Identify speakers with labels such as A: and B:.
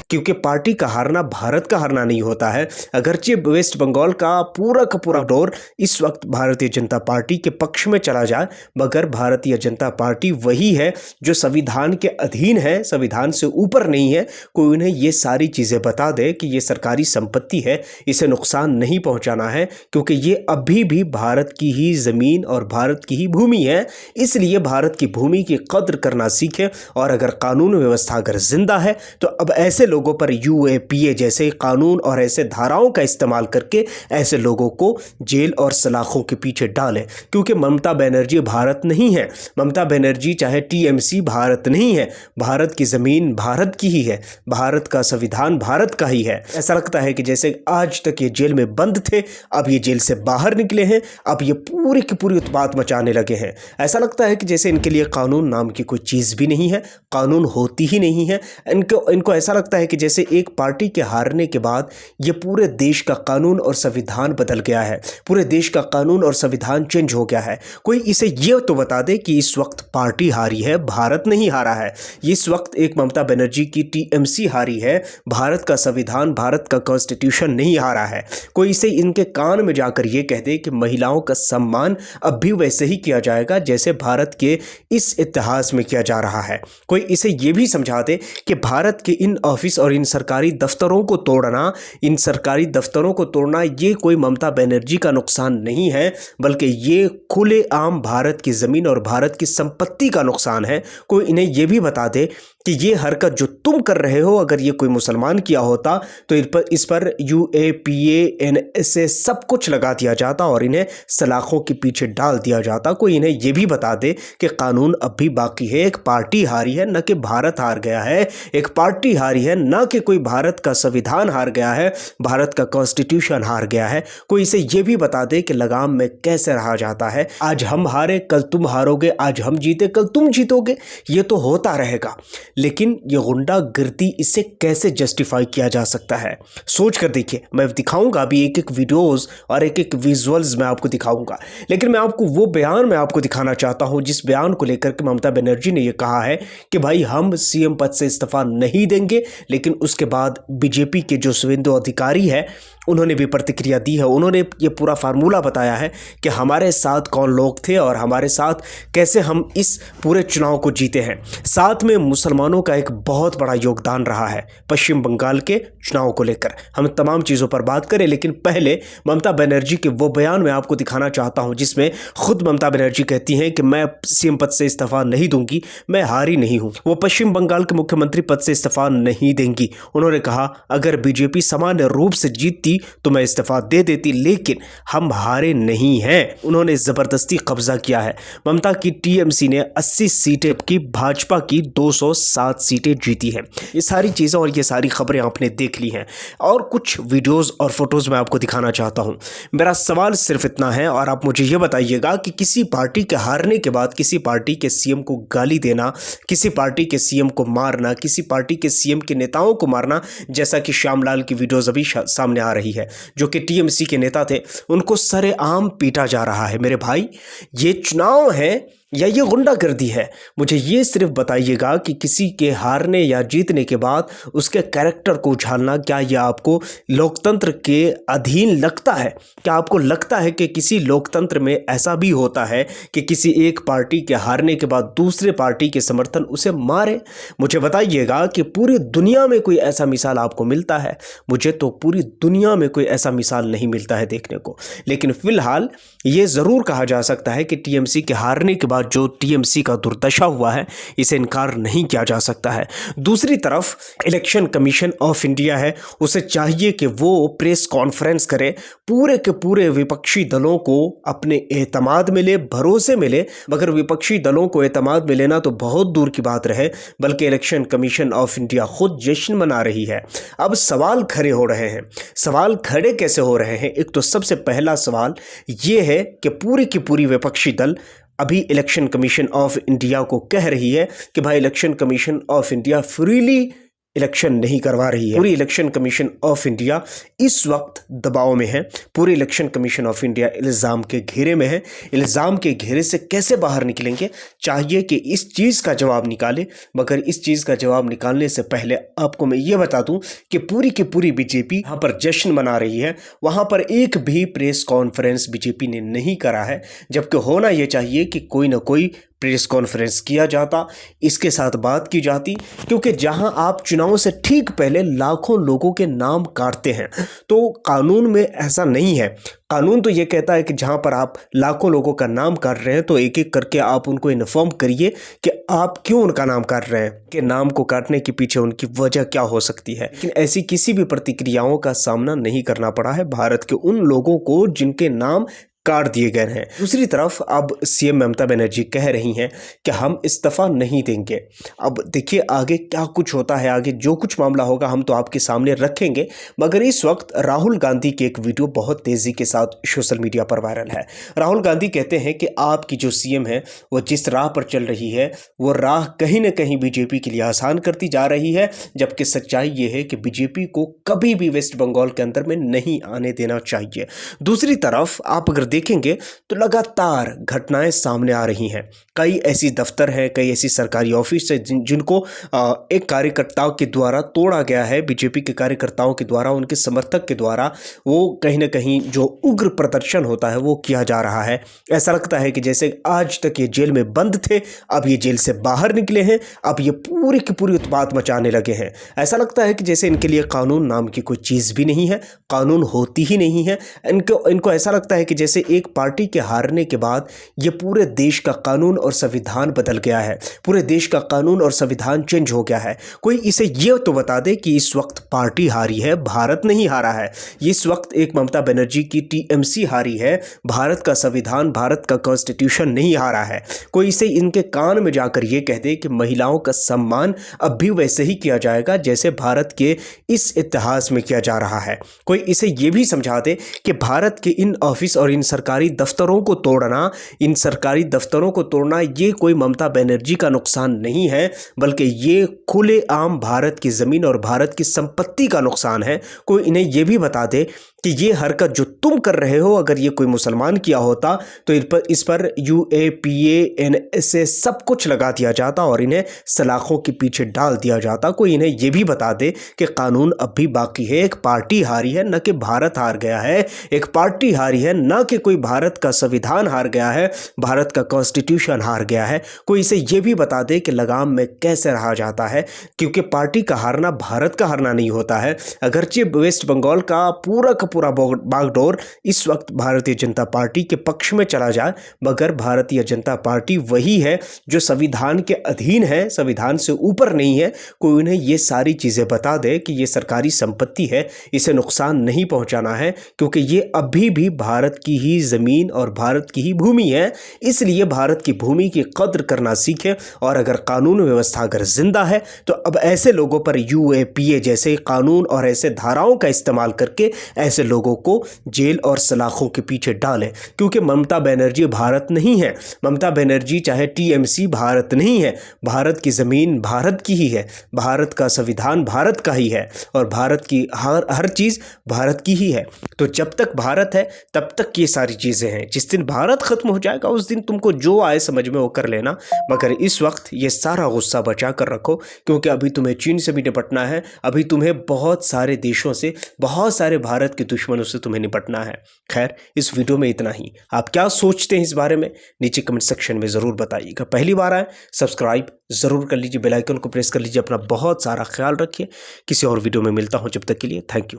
A: क्योंकि पार्टी का हारना भारत का हारना नहीं होता है। अगरचे वेस्ट बंगाल का पूरा दौर इस वक्त भारतीय जनता पार्टी के पक्ष में चला जाए, मगर भारतीय जनता पार्टी वही है जो संविधान के अधीन है, संविधान से ऊपर नहीं है। कोई उन्हें ये सारी चीज़ें बता दे कि ये सरकारी संपत्ति है, इसे नुकसान नहीं पहुंचाना है, क्योंकि ये अभी भी भारत की ही ज़मीन और भारत की ही भूमि है। इसलिए भारत की भूमि की कद्र करना सीखे, और अगर कानून व्यवस्था अगर जिंदा है तो अब ऐसे लोगों पर यूएपीए जैसे कानून और ऐसे धाराओं का इस्तेमाल करके ऐसे लोगों को जेल और सलाखों के पीछे डालें। क्योंकि ममता बनर्जी भारत नहीं है, ममता बनर्जी चाहे टीएमसी भारत नहीं है, भारत की ज़मीन भारत की ही है, भारत का संविधान भारत का ही है। ऐसा लगता है कि जैसे आज तक ये जेल में बंद थे, अब ये जेल से बाहर निकले हैं, अब ये पूरी की पूरी उत्पात मचाने लगे हैं। ऐसा लगता है कि जैसे इनके लिए कानून नाम की कोई चीज़ भी नहीं है, कानून होती ही नहीं है। इनको ऐसा लगता है कि जैसे एक पार्टी के हारने के बाद ये पूरे देश का कानून और संविधान बदल गया है, पूरे देश का कानून और संविधान चेंज हो गया है। कोई इसे ये तो बता दे कि इस वक्त पार्टी हारी है, भारत नहीं हारा है। इस वक्त एक ममता बनर्जी की टीएमसी हारी है, भारत का संविधान, भारत का कॉन्स्टिट्यूशन नहीं हारा है। कोई इसे इनके कान में जाकर ये कह दे कि महिलाओं का सम्मान अब भी वैसे ही किया जाएगा जैसे भारत के इस इतिहास में किया जा रहा है। कोई इसे ये भी समझा दे कि भारत के इन ऑफिस और इन सरकारी दफ्तरों को तोड़ना, इन सरकारी दफ्तरों को तोड़ना ये कोई ममता बनर्जी का नुकसान नहीं है, बल्कि ये खुलेआम भारत की ज़मीन और भारत की संपत्ति का नुकसान है। कोई इन्हें ये भी बता दे कि ये हरकत जो तुम कर रहे हो, अगर ये कोई मुसलमान किया होता तो इस पर यूएपीए एनएसए सब कुछ लगा दिया जाता और इन्हें सलाखों के पीछे डाल दिया जाता। कोई इन्हें ये भी बता दे कि कानून अब भी बाकी है, एक पार्टी हारी है, न कि भारत हार गया है। एक पार्टी हारी है, न कि कोई भारत का संविधान हार गया है, भारत का कॉन्स्टिट्यूशन हार गया है। कोई इसे ये भी बता दे कि लगाम में कैसे रहा जाता है, आज हम हारे कल तुम हारोगे, आज हम जीते कल तुम जीतोगे, ये तो होता रहेगा। लेकिन ये गुंडागर्दी, इसे कैसे जस्टिफाई किया जा सकता है? सोच कर देखिए। मैं दिखाऊंगा अभी एक एक वीडियोस और एक एक विजुअल्स मैं आपको दिखाऊंगा, लेकिन मैं आपको वो बयान मैं आपको दिखाना चाहता हूं जिस बयान को लेकर के ममता बनर्जी ने ये कहा है कि भाई हम सीएम पद से इस्तीफा नहीं देंगे। लेकिन उसके बाद बीजेपी के जो शुभेंदु अधिकारी है उन्होंने भी प्रतिक्रिया दी है। उन्होंने ये पूरा फार्मूला बताया है कि हमारे साथ कौन लोग थे और हमारे साथ कैसे हम इस पूरे चुनाव को जीते हैं। साथ में मुसलमानों का एक बहुत बड़ा योगदान रहा है पश्चिम बंगाल के चुनाव को लेकर। हम तमाम चीज़ों पर बात करें, लेकिन पहले ममता बनर्जी के वो बयान मैं आपको दिखाना चाहता हूं जिसमें खुद ममता बनर्जी कहती हैं कि मैं सीएम पद से इस्तीफा नहीं दूंगी, मैं हारी नहीं हूं। वो पश्चिम बंगाल के मुख्यमंत्री पद से इस्तीफा नहीं देंगी। उन्होंने कहा अगर बीजेपी सामान्य रूप से जीतती तो मैं इस्तीफा दे देती, लेकिन हम हारे नहीं हैं। उन्होंने जबरदस्ती कब्जा किया है। ममता की टीएमसी ने 80 सीटें की, भाजपा की 207 सीटें जीती हैं। ये सारी चीज़ें और ये सारी खबरें आपने देख ली हैं, और कुछ वीडियोस और फोटोज मैं आपको दिखाना चाहता हूं। मेरा सवाल सिर्फ इतना है, और आप मुझे ये बताइएगा कि किसी पार्टी के हारने के बाद किसी पार्टी के सीएम को गाली देना, किसी पार्टी के सीएम को मारना, किसी पार्टी के सीएम के नेताओं को मारना, जैसा कि श्यामलाल की वीडियोज अभी सामने आ रही है जो कि टीएमसी के नेता थे, उनको सरेआम पीटा जा रहा है। मेरे भाई, ये चुनाव है या ये गुंडागर्दी है? मुझे ये सिर्फ बताइएगा कि किसी के हारने या जीतने के बाद उसके कैरेक्टर को उछालना, क्या ये आपको लोकतंत्र के अधीन लगता है? क्या आपको लगता है कि किसी लोकतंत्र में ऐसा भी होता है कि किसी एक पार्टी के हारने के बाद दूसरे पार्टी के समर्थन उसे मारे? मुझे बताइएगा कि पूरी दुनिया में कोई ऐसा मिसाल आपको मिलता है? मुझे तो पूरी दुनिया में कोई ऐसा मिसाल नहीं मिलता है देखने को। लेकिन फिलहाल ये ज़रूर कहा जा सकता है कि टीएमसी के हारने के बाद जो टीएमसी का दुर्दशा हुआ है, इसे इनकार नहीं किया जा सकता है। दूसरी तरफ इलेक्शन कमीशन ऑफ इंडिया है, उसे चाहिए कि वो प्रेस कॉन्फ्रेंस करे, पूरे के पूरे विपक्षी दलों को अपने एतमाद मिले, भरोसे मिले। मगर विपक्षी दलों को एतमाद मिले ना तो बहुत दूर की बात रहे, बल्कि इलेक्शन कमीशन ऑफ इंडिया खुद जश्न मना रही है। अब सवाल खड़े हो रहे हैं। सवाल खड़े कैसे हो रहे हैं? एक तो सबसे पहला सवाल ये है कि पूरी की पूरी विपक्षी दल अभी इलेक्शन कमीशन ऑफ इंडिया को कह रही है कि भाई election commission of India freely election नहीं करवा रही है। पूरी इलेक्शन कमीशन ऑफ इंडिया इस वक्त दबाव में है। पूरी इलेक्शन कमीशन ऑफ इंडिया इल्ज़ाम के घेरे में है। इल्ज़ाम के घेरे से कैसे बाहर निकलेंगे, चाहिए कि इस चीज़ का जवाब निकाले। मगर इस चीज़ का जवाब निकालने से पहले आपको मैं ये बता दूं कि पूरी की पूरी बीजेपी वहाँ पर जश्न मना रही है। वहाँ पर एक भी प्रेस कॉन्फ्रेंस बीजेपी ने नहीं करा है, जबकि होना ये चाहिए कि कोई ना कोई प्रेस कॉन्फ्रेंस किया जाता, इसके साथ बात की जाती। क्योंकि जहां आप चुनाव से ठीक पहले लाखों लोगों के नाम काटते हैं, तो कानून में ऐसा नहीं है। कानून तो ये कहता है कि जहां पर आप लाखों लोगों का नाम काट रहे हैं तो एक एक करके आप उनको इन्फॉर्म करिए कि आप क्यों उनका नाम काट रहे हैं, कि नाम को काटने के पीछे उनकी वजह क्या हो सकती है। लेकिन ऐसी किसी भी प्रतिक्रियाओं का सामना नहीं करना पड़ा है भारत के उन लोगों को जिनके नाम काट दिए गए हैं। दूसरी तरफ अब सीएम ममता बनर्जी कह रही हैं कि हम इस्तीफा नहीं देंगे। अब देखिए आगे क्या कुछ होता है, आगे जो कुछ मामला होगा हम तो आपके सामने रखेंगे। मगर इस वक्त राहुल गांधी की एक वीडियो बहुत तेजी के साथ सोशल मीडिया पर वायरल है। राहुल गांधी कहते हैं कि आपकी जो सीएम है वो जिस राह पर चल रही है वो राह कहीं ना कहीं बीजेपी के लिए आसान करती जा रही है, जबकि सच्चाई ये है कि बीजेपी को कभी भी वेस्ट बंगाल के अंदर में नहीं आने देना चाहिए। दूसरी तरफ आप अगर देखेंगे तो लगातार घटनाएं सामने आ रही हैं। कई ऐसी दफ्तर हैं, कई ऐसी सरकारी ऑफिस है जिनको एक कार्यकर्ताओं के द्वारा तोड़ा गया है, बीजेपी के कार्यकर्ताओं के द्वारा, उनके समर्थक के द्वारा। वो कहीं ना कहीं जो उग्र प्रदर्शन होता है वो किया जा रहा है। ऐसा लगता है कि जैसे आज तक ये जेल में बंद थे, अब ये जेल से बाहर निकले हैं, अब ये पूरी की पूरी उत्पात मचाने लगे हैं। ऐसा लगता है कि जैसे इनके लिए कानून नाम की कोई चीज़ भी नहीं है, कानून होती ही नहीं है। इनको ऐसा लगता है कि जैसे एक पार्टी के हारने के बाद ये पूरे देश का कानून और संविधान बदल गया है, पूरे देश का कानून और संविधान चेंज हो गया है। कोई इसे ये तो बता दे कि इस वक्त पार्टी हारी है, भारत नहीं हारा है। इस वक्त एक ममता बनर्जी की टीएमसी हारी है, भारत का संविधान, भारत का कॉन्स्टिट्यूशन नहीं हारा है। कोई इसे इनके कान में जाकर ये कह दे कि महिलाओं का सम्मान अब भी वैसे ही किया जाएगा जैसे भारत के इस इतिहास में किया जा रहा है। कोई इसे ये भी समझा दे कि भारत के इन ऑफिस और इन सरकारी दफ्तरों को तोड़ना, इन सरकारी दफ्तरों को तोड़ना ये कोई ममता बनर्जी का नुकसान नहीं है, बल्कि ये खुलेआम भारत की ज़मीन और भारत की संपत्ति का नुकसान है। कोई इन्हें ये भी बता दे कि ये हरकत जो तुम कर रहे हो, अगर ये कोई मुसलमान किया होता तो इस पर UAPA NSA सब कुछ लगा दिया जाता और इन्हें सलाखों के पीछे डाल दिया जाता। कोई इन्हें ये भी बता दे कि कानून अब भी बाकी है, एक पार्टी हारी है, न कि भारत हार गया है। एक पार्टी हारी है, न कि कोई भारत का संविधान हार गया है, भारत का कॉन्स्टिट्यूशन हार गया है। कोई इसे ये भी बता दे कि लगाम में कैसे रहा जाता है, क्योंकि पार्टी का हारना भारत का हारना नहीं होता है। अगरचे वेस्ट बंगाल का पूरा बागडोर इस वक्त भारतीय जनता पार्टी के पक्ष में चला जाए, मगर भारतीय जनता पार्टी वही है जो संविधान के अधीन है, संविधान से ऊपर नहीं है। कोई उन्हें ये सारी चीज़ें बता दे कि ये सरकारी संपत्ति है, इसे नुकसान नहीं पहुंचाना है, क्योंकि ये अभी भी भारत की ही ज़मीन और भारत की ही भूमि है। इसलिए भारत की भूमि की कद्र करना सीखे। और अगर कानून व्यवस्था अगर जिंदा है तो अब ऐसे लोगों पर UAPA जैसे कानून और ऐसे धाराओं का इस्तेमाल करके ऐसे लोगों को जेल और सलाखों के पीछे डालें। क्योंकि ममता बनर्जी भारत नहीं है, ममता बनर्जी चाहे TMC भारत नहीं है। भारत की ज़मीन भारत की ही है, भारत का संविधान भारत का ही है और भारत की हर चीज़ भारत की ही है। तो जब तक भारत है तब तक ये सारी चीज़ें हैं। जिस दिन भारत ख़त्म हो जाएगा उस दिन तुमको जो आए समझ में वो कर लेना, मगर इस वक्त ये सारा गुस्सा बचा कर रखो, क्योंकि अभी तुम्हें चीन से भी निपटना है, अभी तुम्हें बहुत सारे देशों से, बहुत सारे भारत के दुश्मनों से तुम्हें निपटना है। खैर, इस वीडियो में इतना ही। आप क्या सोचते हैं इस बारे में नीचे कमेंट सेक्शन में ज़रूर बताइएगा। पहली बार आए सब्सक्राइब ज़रूर कर लीजिए, बेल आइकन को प्रेस कर लीजिए। अपना बहुत सारा ख्याल रखिए। किसी और वीडियो में मिलता हूँ, जब तक के लिए थैंक यू।